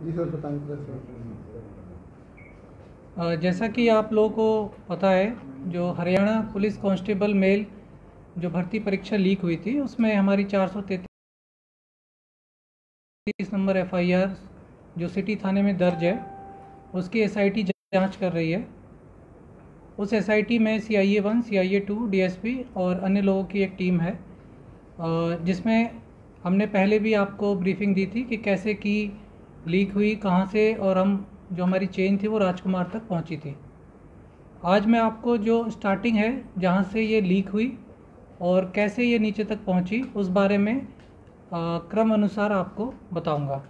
जी sir बताएं। जैसा कि आप लोगों को पता है, जो हरियाणा पुलिस कांस्टेबल मेल जो भर्ती परीक्षा लीक हुई थी, उसमें हमारी 433 नंबर FIR जो सिटी थाने में दर्ज है, उसकी SIT जांच कर रही है। उस SIT में CIA 1, CIA 2, DSP और अन्य लोगों की एक टीम है, जिसमें हमने पहले भी आपको ब्रीफिंग दी थी कि कैसे की लीक हुई, कहाँ से, और हम जो हमारी चेन थी वो राजकुमार तक पहुँची थी। आज मैं आपको जो स्टार्टिंग है जहाँ से ये लीक हुई और कैसे ये नीचे तक पहुँची, उस बारे में क्रम अनुसार आपको बताऊंगा।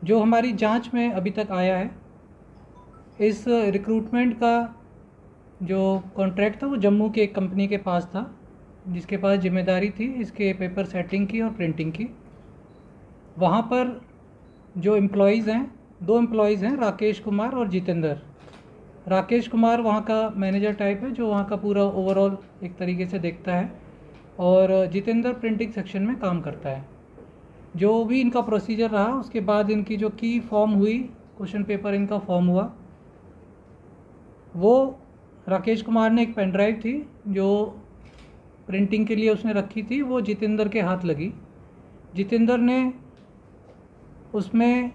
जो हमारी जांच में अभी तक आया है, इस रिक्रूटमेंट का जो कॉन्ट्रैक्ट था वो जम्मू की एक कंपनी के पास था, जिसके पास जिम्मेदारी थी इसके पेपर सेटिंग की और प्रिंटिंग की। वहाँ पर जो एम्प्लॉयज़ हैं, 2 एम्प्लॉयज़ हैं, राकेश कुमार और जितेंद्र। राकेश कुमार वहाँ का मैनेजर टाइप है, जो वहाँ का पूरा ओवरऑल एक तरीके से देखता है, और जितेंद्र प्रिंटिंग सेक्शन में काम करता है। जो भी इनका प्रोसीजर रहा, उसके बाद इनकी जो की फॉर्म हुई, क्वेश्चन पेपर इनका फॉर्म हुआ, वो राकेश कुमार ने एक पेन ड्राइव थी जो प्रिंटिंग के लिए उसने रखी थी, वो जितेंद्र के हाथ लगी। जितेंद्र ने उसमें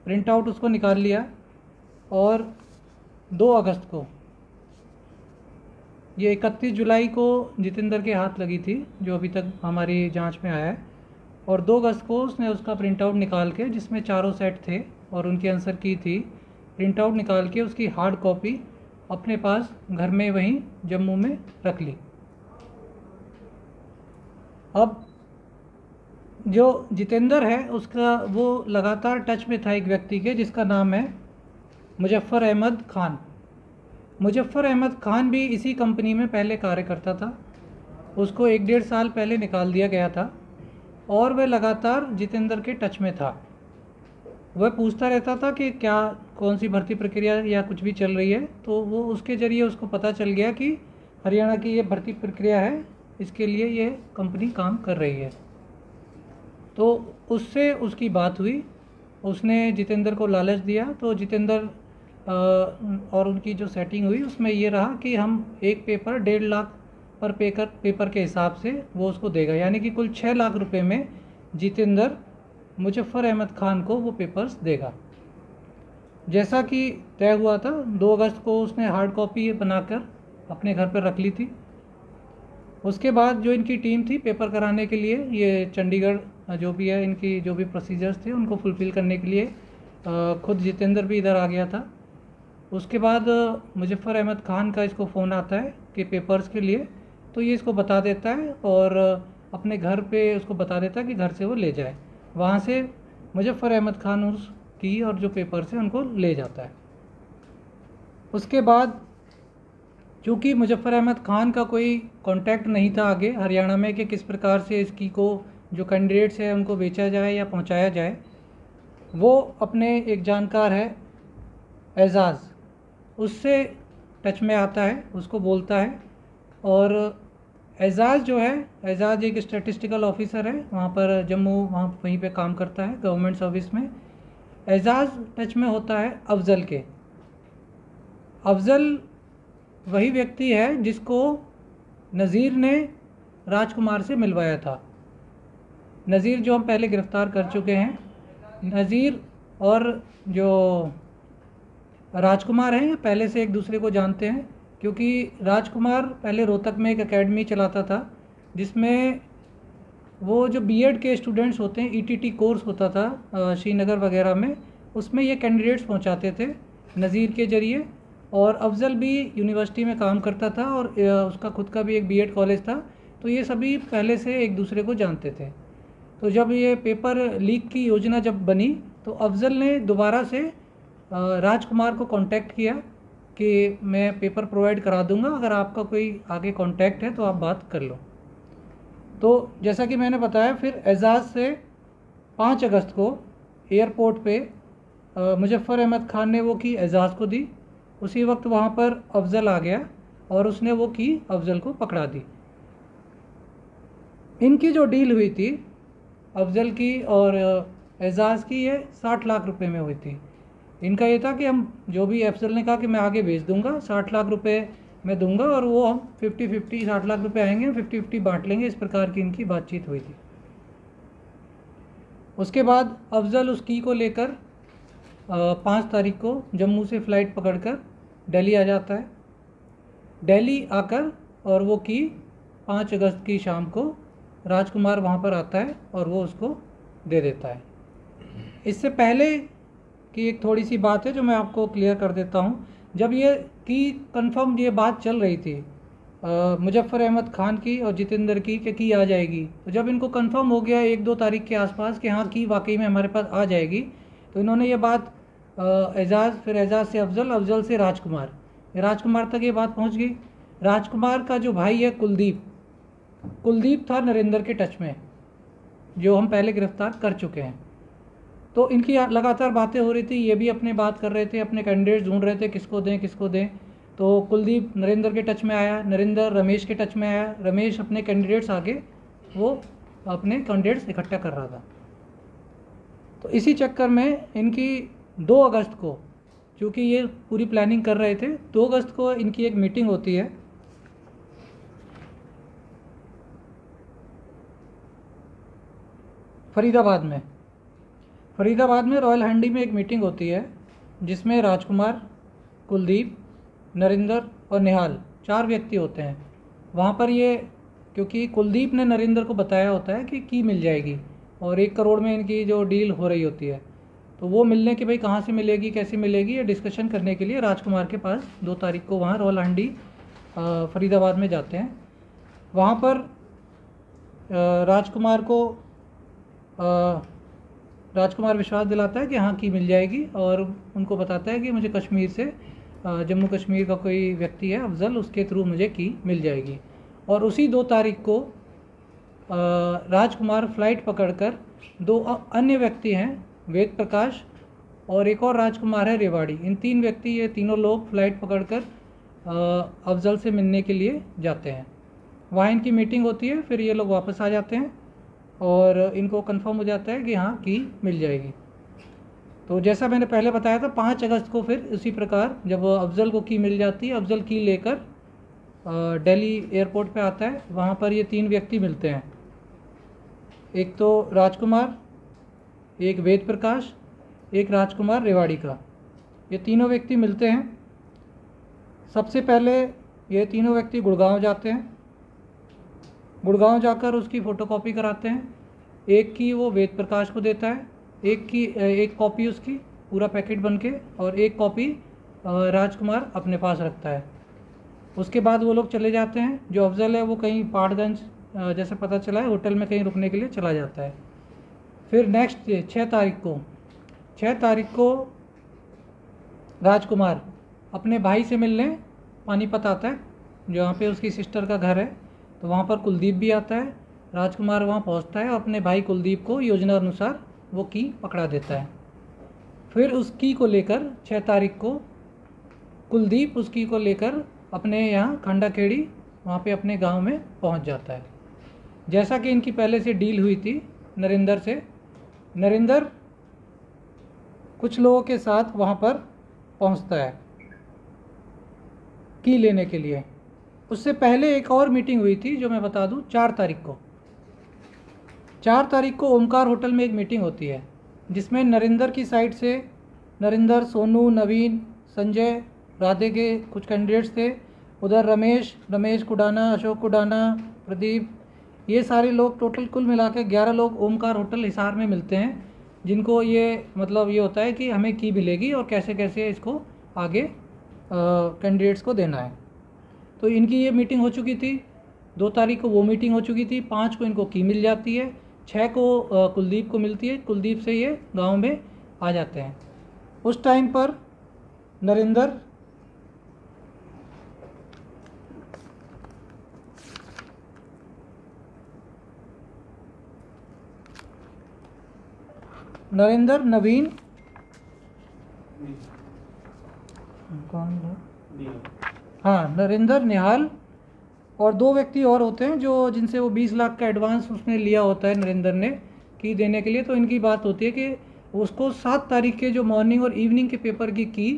प्रिंट आउट उसको निकाल लिया और 2 अगस्त को, ये 31 जुलाई को जितेंद्र के हाथ लगी थी, जो अभी तक हमारी जांच में आया है, और 2 अगस्त को उसने उसका प्रिंट आउट निकाल के, जिसमें चारों सेट थे और उनकी आंसर की थी, प्रिंट आउट निकाल के उसकी हार्ड कॉपी अपने पास घर में वहीं जम्मू में रख ली। अब जो जितेंद्र है, उसका वो लगातार टच में था एक व्यक्ति के, जिसका नाम है मुजफ्फर अहमद खान। मुजफ्फर अहमद खान भी इसी कंपनी में पहले कार्य करता था। उसको 1-1.5 साल पहले निकाल दिया गया था और वह लगातार जितेंद्र के टच में था। वह पूछता रहता था कि क्या कौन सी भर्ती प्रक्रिया या कुछ भी चल रही है, तो वो उसके ज़रिए उसको पता चल गया कि हरियाणा की ये भर्ती प्रक्रिया है, इसके लिए ये कंपनी काम कर रही है। तो उससे उसकी बात हुई, उसने जितेंद्र को लालच दिया, तो जितेंद्र और उनकी जो सेटिंग हुई उसमें ये रहा कि हम एक पेपर 1.5 लाख पर पेपर के हिसाब से वो उसको देगा, यानी कि कुल 6 लाख रुपए में जितेंद्र मुजफ्फर अहमद खान को वो पेपर्स देगा। जैसा कि तय हुआ था, 2 अगस्त को उसने हार्ड कॉपी बनाकर अपने घर पर रख ली थी। उसके बाद जो इनकी टीम थी पेपर कराने के लिए, ये चंडीगढ़ जो भी है, इनकी जो भी प्रोसीजर्स थे उनको फुलफ़िल करने के लिए खुद जितेंद्र भी इधर आ गया था। उसके बाद मुजफ्फर अहमद खान का इसको फ़ोन आता है कि पेपर्स के लिए, तो ये इसको बता देता है और अपने घर पे उसको बता देता है कि घर से वो ले जाए। वहाँ से मुजफ्फर अहमद खान उसकी और जो पेपर्स हैं उनको ले जाता है। उसके बाद चूँकि मुजफ्फर अहमद खान का कोई कांटेक्ट नहीं था आगे हरियाणा में कि किस प्रकार से इसकी को जो कैंडिडेट्स हैं उनको बेचा जाए या पहुंचाया जाए, वो अपने एक जानकार है एजाज़, उससे टच में आता है, उसको बोलता है। और एजाज़ जो है, एजाज़ एक स्टैटिस्टिकल ऑफिसर है वहाँ पर जम्मू, वहाँ वहीं पे काम करता है गवर्नमेंट सर्विस में। एजाज़ टच में होता है अफज़ल के। अफज़ल वही व्यक्ति है जिसको नज़ीर ने राजकुमार से मिलवाया था। नज़ीर जो हम पहले गिरफ़्तार कर चुके हैं, नज़ीर और जो राजकुमार हैं पहले से एक दूसरे को जानते हैं, क्योंकि राजकुमार पहले रोहतक में एक एकेडमी चलाता था, जिसमें वो जो बीएड के स्टूडेंट्स होते हैं, ETT कोर्स होता था श्रीनगर वगैरह में, उसमें ये कैंडिडेट्स पहुंचाते थे नज़ीर के ज़रिए। और अफज़ल भी यूनिवर्सिटी में काम करता था और उसका खुद का भी एक बीएड कॉलेज था, तो ये सभी पहले से एक दूसरे को जानते थे। तो जब ये पेपर लीक की योजना जब बनी, तो अफज़ल ने दोबारा से राजकुमार को कांटेक्ट किया कि मैं पेपर प्रोवाइड करा दूंगा, अगर आपका कोई आगे कांटेक्ट है तो आप बात कर लो। तो जैसा कि मैंने बताया, फिर एजाज़ से 5 अगस्त को एयरपोर्ट पे मुजफ्फर अहमद खान ने वो की एजाज़ को दी। उसी वक्त वहाँ पर अफज़ल आ गया और उसने वो की अफज़ल को पकड़ा दी। इनकी जो डील हुई थी अफज़ल की और एजाज़ की ये 60 लाख रुपए में हुई थी। इनका ये था कि हम जो भी अफजल ने कहा कि मैं आगे भेज दूंगा, 60 लाख रुपए मैं दूंगा और वो हम 50-50 60 लाख रुपए आएंगे, 50-50 बांट लेंगे। इस प्रकार की इनकी बातचीत हुई थी। उसके बाद अफजल उस की को लेकर 5 तारीख को जम्मू से फ़्लाइट पकड़कर दिल्ली आ जाता है। दिल्ली आकर और वो की 5 अगस्त की शाम को राजकुमार वहाँ पर आता है और वो उसको दे देता है। इससे पहले की एक थोड़ी सी बात है जो मैं आपको क्लियर कर देता हूँ। जब ये की कंफर्म ये बात चल रही थी मुजफ्फर अहमद खान की और जितेंद्र की आ जाएगी, तो जब इनको कंफर्म हो गया 1-2 तारीख के आसपास कि हाँ की वाकई में हमारे पास आ जाएगी, तो इन्होंने ये बात एजाज़, फिर एजाज़ से अफजल, अफजल से राजकुमार तक ये बात पहुँच गई। राजकुमार का जो भाई है कुलदीप था नरेंद्र के टच में, जो हम पहले गिरफ्तार कर चुके हैं। तो इनकी लगातार बातें हो रही थी, ये भी अपने बात कर रहे थे, अपने कैंडिडेट्स ढूंढ रहे थे किसको दें। तो कुलदीप नरेंद्र के टच में आया, नरेंद्र रमेश के टच में आया, रमेश अपने कैंडिडेट्स आगे वो अपने कैंडिडेट्स इकट्ठा कर रहा था। तो इसी चक्कर में इनकी 2 अगस्त को, चूँकि ये पूरी प्लानिंग कर रहे थे, 2 अगस्त को इनकी एक मीटिंग होती है फरीदाबाद में रॉयल हंडी में एक मीटिंग होती है जिसमें राजकुमार, कुलदीप, नरेंद्र और निहाल 4 व्यक्ति होते हैं वहाँ पर। ये क्योंकि कुलदीप ने नरेंद्र को बताया होता है कि की मिल जाएगी और 1 करोड़ में इनकी जो डील हो रही होती है, तो वो मिलने की भाई कहाँ से मिलेगी, कैसे मिलेगी, ये डिस्कशन करने के लिए राजकुमार के पास 2 तारीख को वहाँ रॉयल हंडी फरीदाबाद में जाते हैं। वहाँ पर राजकुमार विश्वास दिलाता है कि हाँ की मिल जाएगी और उनको बताता है कि मुझे कश्मीर से जम्मू कश्मीर का कोई व्यक्ति है अफजल, उसके थ्रू मुझे की मिल जाएगी। और उसी 2 तारीख को राजकुमार फ्लाइट पकड़कर 2 अन्य व्यक्ति हैं, वेद प्रकाश और एक और राजकुमार है रेवाड़ी, इन 3 व्यक्ति, ये तीनों लोग फ्लाइट पकड़कर अफजल से मिलने के लिए जाते हैं। वहाँ इनकी मीटिंग होती है, फिर ये लोग वापस आ जाते हैं और इनको कंफर्म हो जाता है कि हाँ की मिल जाएगी। तो जैसा मैंने पहले बताया था 5 अगस्त को फिर इसी प्रकार जब अफजल को की मिल जाती है, अफजल की लेकर दिल्ली एयरपोर्ट पे आता है। वहाँ पर ये 3 व्यक्ति मिलते हैं, एक तो राजकुमार, एक वेद प्रकाश, एक राजकुमार रेवाड़ी का। ये तीनों व्यक्ति मिलते हैं। सबसे पहले ये तीनों व्यक्ति गुड़गांव जाते हैं, गुड़गांव जाकर उसकी फ़ोटोकॉपी कराते हैं। एक की वो वेद प्रकाश को देता है, एक कॉपी उसकी पूरा पैकेट बन के, और एक कॉपी राजकुमार अपने पास रखता है। उसके बाद वो लोग चले जाते हैं। जो अफजल है वो कहीं पहाड़गंज जैसे पता चला है होटल में कहीं रुकने के लिए चला जाता है। फिर नेक्स्ट 6 तारीख को राजकुमार अपने भाई से मिलने पानीपत आता है, जहाँ पे उसकी सिस्टर का घर है। तो वहाँ पर कुलदीप भी आता है। राजकुमार वहाँ पहुँचता है और अपने भाई कुलदीप को योजना अनुसार वो की पकड़ा देता है। फिर उस की को लेकर 6 तारीख को कुलदीप उस की को लेकर अपने यहाँ खंडाखेड़ी वहाँ पे अपने गांव में पहुँच जाता है। जैसा कि इनकी पहले से डील हुई थी नरेंद्र से, नरेंद्र कुछ लोगों के साथ वहाँ पर पहुँचता है की लेने के लिए। उससे पहले एक और मीटिंग हुई थी जो मैं बता दूं, 4 तारीख को ओमकार होटल में एक मीटिंग होती है जिसमें नरेंद्र की साइड से नरेंद्र, सोनू, नवीन, संजय, राधे के कुछ कैंडिडेट्स थे। उधर रमेश कुडाना, अशोक कुडाना, प्रदीप, ये सारे लोग टोटल कुल मिला के 11 लोग ओमकार होटल हिसार में मिलते हैं, जिनको ये मतलब ये होता है कि हमें की मिलेगी और कैसे कैसे इसको आगे कैंडिडेट्स को देना है। तो इनकी ये मीटिंग हो चुकी थी। 2 तारीख को वो मीटिंग हो चुकी थी। 5 को इनको की मिल जाती है। 6 को कुलदीप को मिलती है। कुलदीप से ये गांव में आ जाते हैं। उस टाइम पर नरेंद्र नवीन, नरेंद्र, निहाल और 2 व्यक्ति और होते हैं जो जिनसे वो 20 लाख का एडवांस उसने लिया होता है नरेंद्र ने, की देने के लिए, तो इनकी बात होती है कि उसको 7 तारीख के जो मॉर्निंग और इवनिंग के पेपर की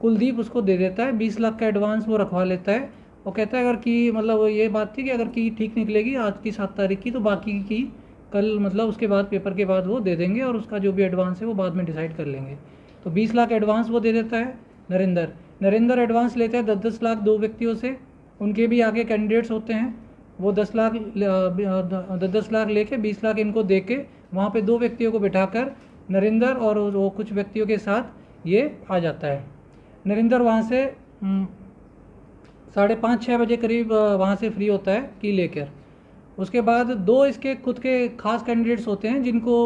कुलदीप उसको दे देता है। 20 लाख का एडवांस वो रखवा लेता है और कहता है अगर की मतलब ये बात थी कि अगर की ठीक निकलेगी आज की 7 तारीख की, तो बाकी की कल मतलब उसके बाद पेपर के बाद वो दे देंगे और उसका जो भी एडवांस है वो बाद में डिसाइड कर लेंगे। तो 20 लाख एडवांस वो दे देता है नरेंद्र एडवांस लेता है 10-10 लाख 2 व्यक्तियों से। उनके भी आगे कैंडिडेट्स होते हैं, वो 10 लाख लेके 20 लाख इनको दे के वहाँ पे 2 व्यक्तियों को बिठाकर नरेंद्र और वो कुछ व्यक्तियों के साथ ये आ जाता है। नरेंद्र वहाँ से 5:30-6 बजे करीब वहाँ से फ्री होता है की लेकर। उसके बाद 2 इसके खुद के खास कैंडिडेट्स होते हैं जिनको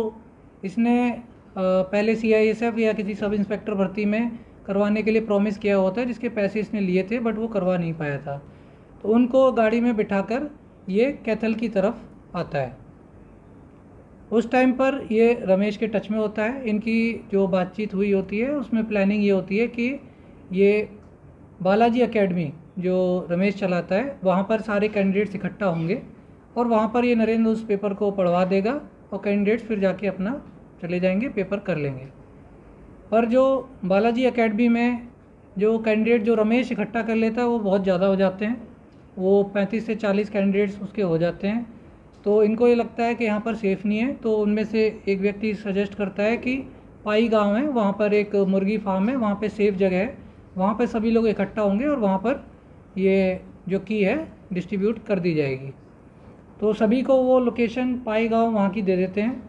इसने पहले CISF या किसी सब इंस्पेक्टर भर्ती में करवाने के लिए प्रॉमिस किया होता है, जिसके पैसे इसने लिए थे बट वो करवा नहीं पाया था। तो उनको गाड़ी में बिठाकर ये कैथल की तरफ आता है। उस टाइम पर ये रमेश के टच में होता है। इनकी जो बातचीत हुई होती है उसमें प्लानिंग ये होती है कि ये बालाजी एकेडमी जो रमेश चलाता है वहाँ पर सारे कैंडिडेट्स इकट्ठा होंगे और वहाँ पर ये नरेंद्र उस पेपर को पढ़वा देगा और कैंडिडेट्स फिर जाके अपना चले जाएंगे, पेपर कर लेंगे। पर जो बालाजी एकेडमी में जो कैंडिडेट जो रमेश इकट्ठा कर लेता है वो बहुत ज़्यादा हो जाते हैं, वो 35 से 40 कैंडिडेट्स उसके हो जाते हैं। तो इनको ये लगता है कि यहाँ पर सेफ़ नहीं है, तो उनमें से एक व्यक्ति सजेस्ट करता है कि पाई गांव है, वहाँ पर एक मुर्गी फार्म है, वहाँ पे सेफ़ जगह है, वहाँ पर सभी लोग इकट्ठा होंगे और वहाँ पर ये जो की है डिस्ट्रीब्यूट कर दी जाएगी। तो सभी को वो लोकेशन पाई गांव वहाँ की दे देते हैं।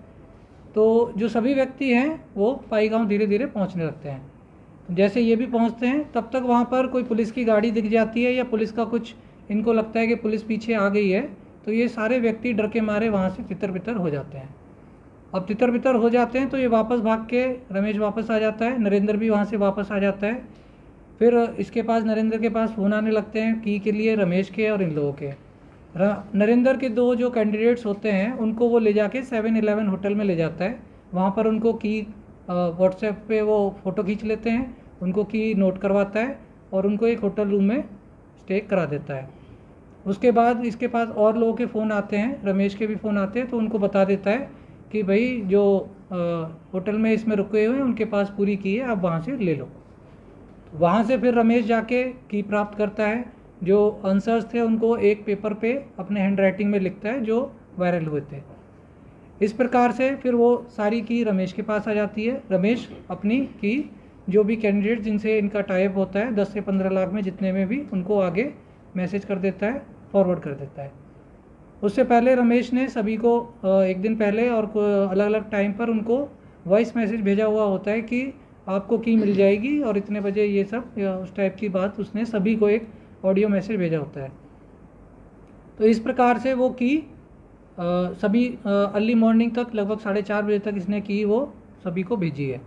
तो जो सभी व्यक्ति हैं वो पाई गांव धीरे धीरे पहुँचने लगते हैं। जैसे ये भी पहुँचते हैं तब तक वहाँ पर कोई पुलिस की गाड़ी दिख जाती है या पुलिस का कुछ इनको लगता है कि पुलिस पीछे आ गई है, तो ये सारे व्यक्ति डर के मारे वहाँ से तितर बितर हो जाते हैं। अब तितर बितर हो जाते हैं तो ये वापस भाग के रमेश वापस आ जाता है, नरेंद्र भी वहाँ से वापस आ जाता है। फिर इसके पास नरेंद्र के पास फ़ोन आने लगते हैं की के लिए, रमेश के और इन लोगों के। नरेंद्र के 2 जो कैंडिडेट्स होते हैं उनको वो ले जाके 7-11 होटल में ले जाता है। वहाँ पर उनको की व्हाट्सएप पे वो फ़ोटो खींच लेते हैं, उनको की नोट करवाता है और उनको एक होटल रूम में स्टे करा देता है। उसके बाद इसके पास और लोगों के फ़ोन आते हैं, रमेश के भी फ़ोन आते हैं, तो उनको बता देता है कि भाई जो होटल में इसमें रुके हुए हैं उनके पास पूरी की है, आप वहाँ से ले लो। वहाँ से फिर रमेश जाके की प्राप्त करता है, जो आंसर्स थे उनको एक पेपर पे अपने हैंड राइटिंग में लिखता है जो वायरल हुए थे। इस प्रकार से फिर वो सारी की रमेश के पास आ जाती है। रमेश अपनी की जो भी कैंडिडेट जिनसे इनका टाइप होता है 10 से 15 लाख में जितने में भी, उनको आगे मैसेज कर देता है, फॉरवर्ड कर देता है। उससे पहले रमेश ने सभी को एक दिन पहले और अलग अलग टाइम पर उनको वॉइस मैसेज भेजा हुआ होता है कि आपको की मिल जाएगी और इतने बजे ये सब या उस टाइप की बात उसने सभी को एक ऑडियो मैसेज भेजा होता है। तो इस प्रकार से वो की सभी अर्ली मॉर्निंग तक लगभग 4:30 बजे तक इसने की वो सभी को भेजी है।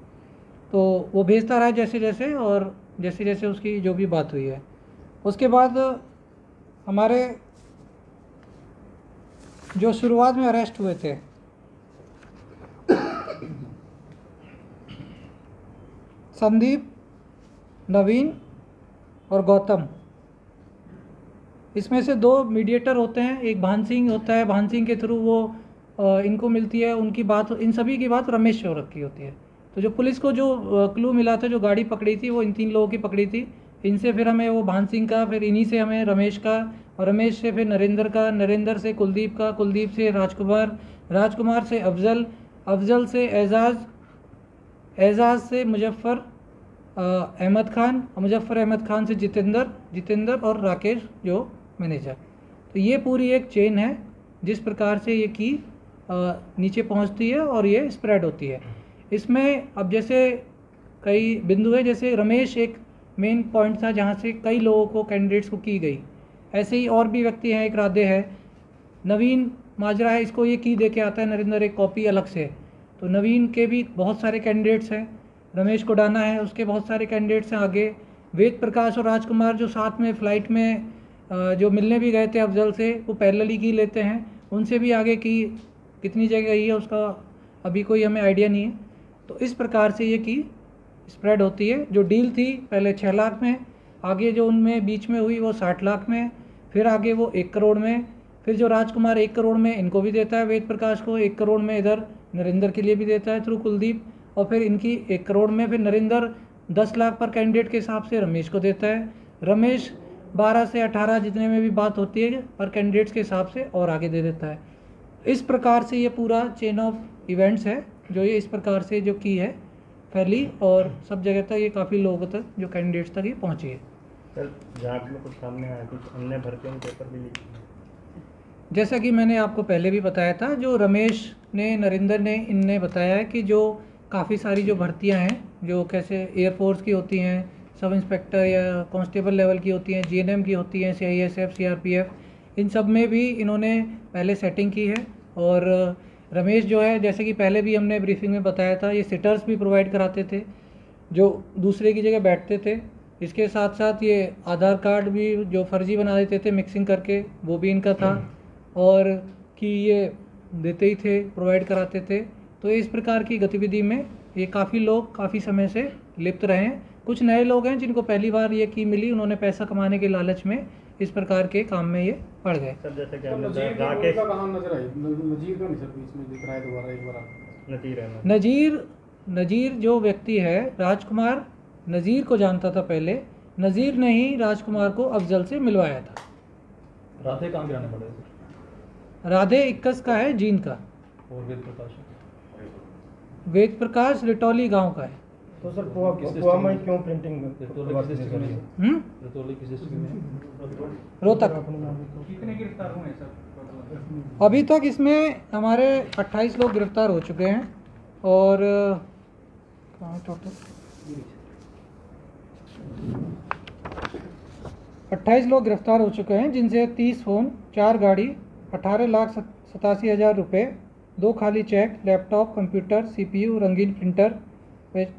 तो वो भेजता रहा जैसे जैसे और जैसे जैसे उसकी जो भी बात हुई है। उसके बाद हमारे जो शुरुआत में अरेस्ट हुए थे संदीप, नवीन और गौतम, इसमें से 2 मीडिएटर होते हैं। एक भान सिंह होता है, भान सिंह के थ्रू वो इनको मिलती है, उनकी बात, इन सभी की बात रमेश शौरभ की होती है। तो जो पुलिस को जो क्लू मिला था, जो गाड़ी पकड़ी थी वो इन 3 लोगों की पकड़ी थी। इनसे फिर हमें वो भान सिंह का, फिर इन्हीं से हमें रमेश का, और रमेश से फिर नरेंद्र का, नरेंद्र से कुलदीप का, कुलदीप से राजकुमार, राजकुमार से अफजल, अफजल से एजाज़, एजाज़ से मुजफ्फ़र अहमद खान, मुजफ्फ़र अहमद खान से जितेंद्र, जितेंद्र और राकेश जो मैनेजर। तो ये पूरी एक चेन है जिस प्रकार से ये की नीचे पहुंचती है और ये स्प्रेड होती है। इसमें अब जैसे कई बिंदु है, जैसे रमेश एक मेन पॉइंट था जहाँ से कई लोगों को, कैंडिडेट्स को की गई। ऐसे ही और भी व्यक्ति हैं, एक राधे है, नवीन माजरा है, इसको ये की दे के आता है नरेंद्र एक कॉपी अलग से। तो नवीन के भी बहुत सारे कैंडिडेट्स हैं, रमेश को डाना है, उसके बहुत सारे कैंडिडेट्स हैं आगे। वेद प्रकाश और राजकुमार जो साथ में फ़्लाइट में जो मिलने भी गए थे अफजल से, वो पैरेलली की लेते हैं, उनसे भी आगे की कितनी जगह गई है उसका अभी कोई हमें आइडिया नहीं है। तो इस प्रकार से ये की स्प्रेड होती है। जो डील थी पहले 6 लाख में, आगे जो उनमें बीच में हुई वो 60 लाख में, फिर आगे वो 1 करोड़ में, फिर जो राजकुमार 1 करोड़ में इनको भी देता है वेद प्रकाश को, 1 करोड़ में इधर नरेंद्र के लिए भी देता है थ्रू कुलदीप, और फिर इनकी 1 करोड़ में फिर नरेंद्र 10 लाख पर कैंडिडेट के हिसाब से रमेश को देता है, रमेश 12 से 18 जितने में भी बात होती है पर कैंडिडेट्स के हिसाब से और आगे दे देता है। इस प्रकार से ये पूरा चेन ऑफ इवेंट्स है जो ये इस प्रकार से जो की है फैली, और सब जगह तक ये काफ़ी लोगों तक जो कैंडिडेट्स तक ये पहुँची है। सर जांच में कुछ सामने आया, कुछ अन्य भर्तियों के पेपर भी लीक हुए। जैसा कि मैंने आपको पहले भी बताया था, जो रमेश ने, नरेंद्र ने, इनने बताया है कि जो काफ़ी सारी जो भर्तियां हैं जो कैसे एयरफोर्स की होती हैं, सब इंस्पेक्टर या कांस्टेबल लेवल की होती हैं, जीएनएम की होती हैं, सीआईएसएफ, सीआरपीएफ, इन सब में भी इन्होंने पहले सेटिंग की है। और रमेश जो है, जैसे कि पहले भी हमने ब्रीफिंग में बताया था, ये सिटर्स भी प्रोवाइड कराते थे जो दूसरे की जगह बैठते थे। इसके साथ साथ ये आधार कार्ड भी जो फर्जी बना देते थे मिक्सिंग करके, वो भी इनका था, और कि ये देते ही थे, प्रोवाइड कराते थे। तो इस प्रकार की गतिविधि में ये काफ़ी लोग काफ़ी समय से लिप्त रहे हैं। कुछ नए लोग हैं जिनको पहली बार ये की मिली, उन्होंने पैसा कमाने के लालच में इस प्रकार के काम में ये पड़ गए। सर जैसे कि हमने नजीर बताया, राकेश का नाम नजर आई, नजीर का नहीं सर बीच में दिख रहा है दोबारा एक बार। नजीर अहमद। नजीर जो व्यक्ति है, राजकुमार नजीर को जानता था पहले, नजीर ने ही राजकुमार को अफजल से मिलवाया था। राधे कहाँ गिराने पड़े थे? राधे 21 का है, जींद का। और वेद प्रकाश रिटौली गांव का है। तो सर पुआ में क्यों प्रिंटिंग रतौली किस डिस्ट्रिक्ट में है? रोहतक। कितने गिरफ्तार हुए सर? अभी तक इसमें हमारे 28 लोग गिरफ्तार हो चुके हैं, और कहाँ टोटल 28 लोग गिरफ्तार हो चुके हैं, जिनसे 30 फ़ोन, 4 गाड़ी, 18,87,000 रुपये, 2 खाली चेक, लैपटॉप, कंप्यूटर, सीपीयू, रंगीन प्रिंटर,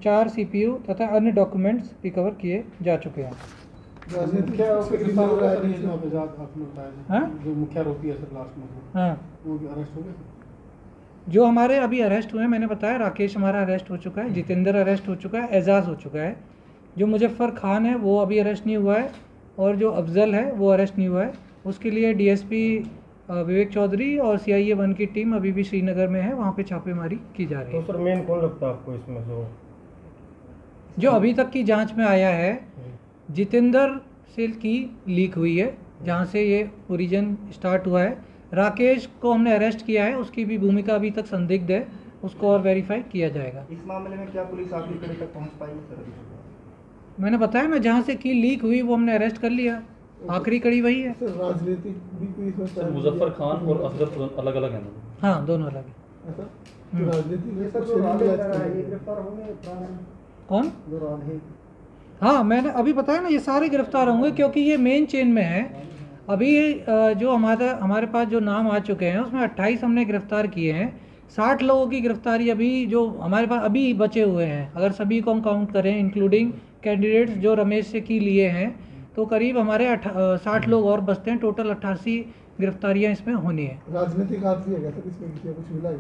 4 सीपीयू तथा अन्य डॉक्यूमेंट्स रिकवर किए जा चुके हैं। हाँ? जो मुख्य आरोपी है सर लास्ट में, हाँ, वो अरेस्ट हो गए। जो हमारे अभी अरेस्ट हुए हैं, मैंने बताया राकेश हमारा अरेस्ट हो चुका है, जितेंद्र अरेस्ट हो चुका है, एजाज हो चुका है, जो मुजफ्फर खान है वो अभी अरेस्ट नहीं हुआ है, और जो अफजल है वो अरेस्ट नहीं हुआ है। उसके लिए डीएसपी विवेक चौधरी और सीआईए 1 की टीम अभी भी श्रीनगर में है, वहाँ पे छापेमारी की जा रही है। तो सर मेन कौन लगता है आपको इसमें जो अभी तक की जांच में आया है, जितेंद्र से की लीक हुई है, जहाँ से ये ओरिजिन स्टार्ट हुआ है। राकेश को हमने अरेस्ट किया है, उसकी भी भूमिका अभी तक संदिग्ध है, उसको और वेरीफाई किया जाएगा। इस मामले में क्या पुलिस आखिरी कड़ी तक पहुंच पाई सर? मैंने बताया ना, जहाँ से की लीक हुई वो हमने अरेस्ट कर लिया, आखिरी कड़ी वही है। राजनीति भी कोई सर मुजफ्फर खान और अफजल अलग अलग हैं? हाँ, दोनों अलग है। राजनीति में सब गिरफ्तार होंगे कौन? जो राधे। हाँ, मैंने अभी बताया ना, ये सारे गिरफ्तार होंगे क्योंकि ये मेन चेन में है। अभी जो हमारे पास जो नाम आ चुके हैं उसमें 28 हमने गिरफ्तार किए हैं। 60 लोगों की गिरफ्तारी अभी जो हमारे पास अभी बचे हुए हैं, अगर सभी को हम काउंट करें इंक्लूडिंग कैंडिडेट्स जो रमेश से की लिए हैं, तो करीब हमारे 60 लोग और बचते हैं। टोटल 88 गिरफ्तारियां इसमें होनी है। राजनीतिक आदमी है क्या इसमें, कुछ मिला है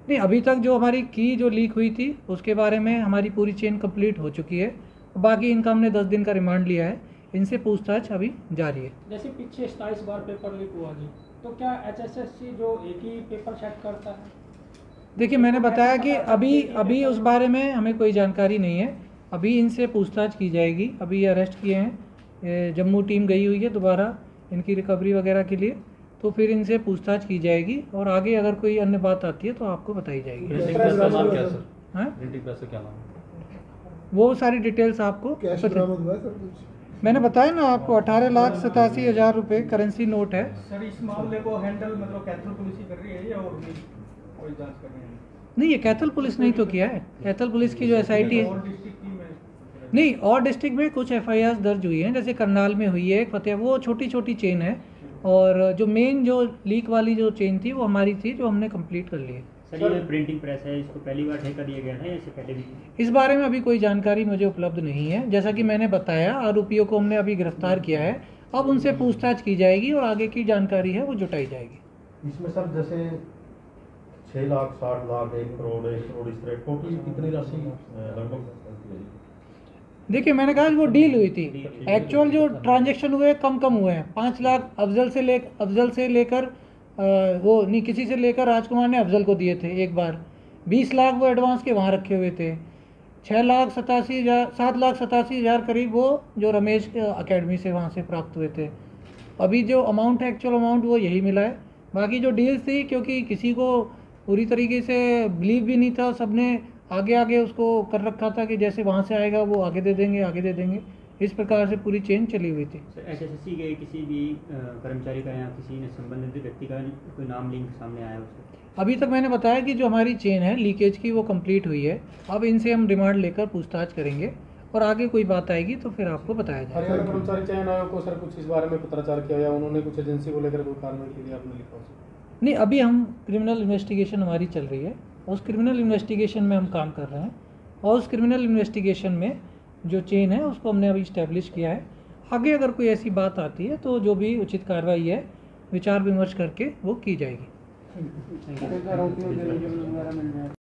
नहीं, अभी तक जो हमारी की जो लीक हुई थी उसके बारे में हमारी पूरी चेन कंप्लीट हो चुकी है। बाकी इनका हमने 10 दिन का रिमांड लिया है, इनसे पूछताछ अभी जारी है। जैसे पीछे 27 बार पेपर लीक हुआ जी, तो क्या एचएसएससी जो एक ही पेपर सेट करता है? देखिए, मैंने बताया कि अभी उस बारे में हमें कोई जानकारी नहीं है, अभी इनसे पूछताछ की जाएगी। अभी ये अरेस्ट किए हैं, जम्मू टीम गई हुई है दोबारा इनकी रिकवरी वगैरह के लिए, तो फिर इनसे पूछताछ की जाएगी और आगे अगर कोई अन्य बात आती है तो आपको बताई जाएगी। प्रिंटिंग प्रेस का नाम क्या है सर? हाँ, प्रिंटिंग प्रेस का क्या नाम है? वो सारी डिटेल्स आपको कैश बरामद हुआ है सर कुछ? मैंने बताया ना आपको, 18,87,000 रुपये करेंसी नोट है। सर इस मामले को हैंडल मतलब कैथल पुलिस ही कर रही है या और भी कोई जांच कर रही है? नहीं, ये कैथल पुलिस नहीं तो किया है, कैथल पुलिस की जो एसआईटी है। और डिस्ट्रिक्ट की में नहीं, और डिस्ट्रिक्ट में कुछ एफआईआर दर्ज हुई हैं, जैसे करनाल में हुई है एक, फतेह, वो छोटी छोटी चेन है, और जो मेन जो लीक वाली जो चेन थी वो हमारी थी, जो हमने कंप्लीट कर ली है। सर ये प्रिंटिंग प्रेस है, इसको पहली बार ठेका दिया गया था या इससे पहले भी? इस बारे में अभी कोई जानकारी मुझे उपलब्ध नहीं है। जैसा कि मैंने बताया, आरोपियों को हमने अभी गिरफ्तार किया है, अब उनसे पूछताछ की जाएगी और आगे की जानकारी है वो जुटाई जाएगी। इसमें सर जैसे 6 लाख, 60 लाख, 1 करोड़ इस तरह टोटल कितनी राशि लगभग? देखिए, मैंने कहा वो डील हुई थी, एक्चुअल जो ट्रांजैक्शन हुए कम हुए हैं। 5 लाख अफजल से लेकर वो नहीं, किसी से लेकर राजकुमार ने अफजल को दिए थे एक बार, 20 लाख वो एडवांस के वहाँ रखे हुए थे, 7,87,000 करीब वो जो रमेश अकेडमी से वहाँ से प्राप्त हुए थे। अभी जो अमाउंट है, एक्चुअल अमाउंट वो यही मिला है। बाकी जो डील्स थी, क्योंकि किसी को पूरी तरीके से बिलीव भी नहीं था, सबने आगे आगे उसको कर रखा था कि जैसे वहाँ से आएगा वो आगे दे देंगे, आगे दे देंगे, इस प्रकार से पूरी चेन चली हुई थी। एसएससी के किसी भी कर्मचारी का या किसी ने संबंधित व्यक्ति का कोई नाम लिंक सामने आया उससे? अभी तक मैंने बताया कि जो हमारी चेन है लीकेज की वो कंप्लीट हुई है। अब इनसे हम रिमांड लेकर पूछताछ करेंगे और आगे कोई बात आएगी तो फिर आपको बताया जाएगा। हरियाणा कर्मचारी चयन आयोग को सर कुछ इस बारे में पत्राचार किया या उन्होंने कुछ एजेंसी को लेकर कोई कार्रवाई की थी, आपने लिखा उसे? नहीं, अभी हम क्रिमिनल इन्वेस्टिगेशन हमारी चल रही है, उस क्रिमिनल इन्वेस्टिगेशन में हम काम कर रहे हैं और उस क्रिमिनल इन्वेस्टिगेशन में जो चेन है उसको हमने अभी इस्टेब्लिश किया है। आगे अगर कोई ऐसी बात आती है तो जो भी उचित कार्रवाई है विचार विमर्श करके वो की जाएगी।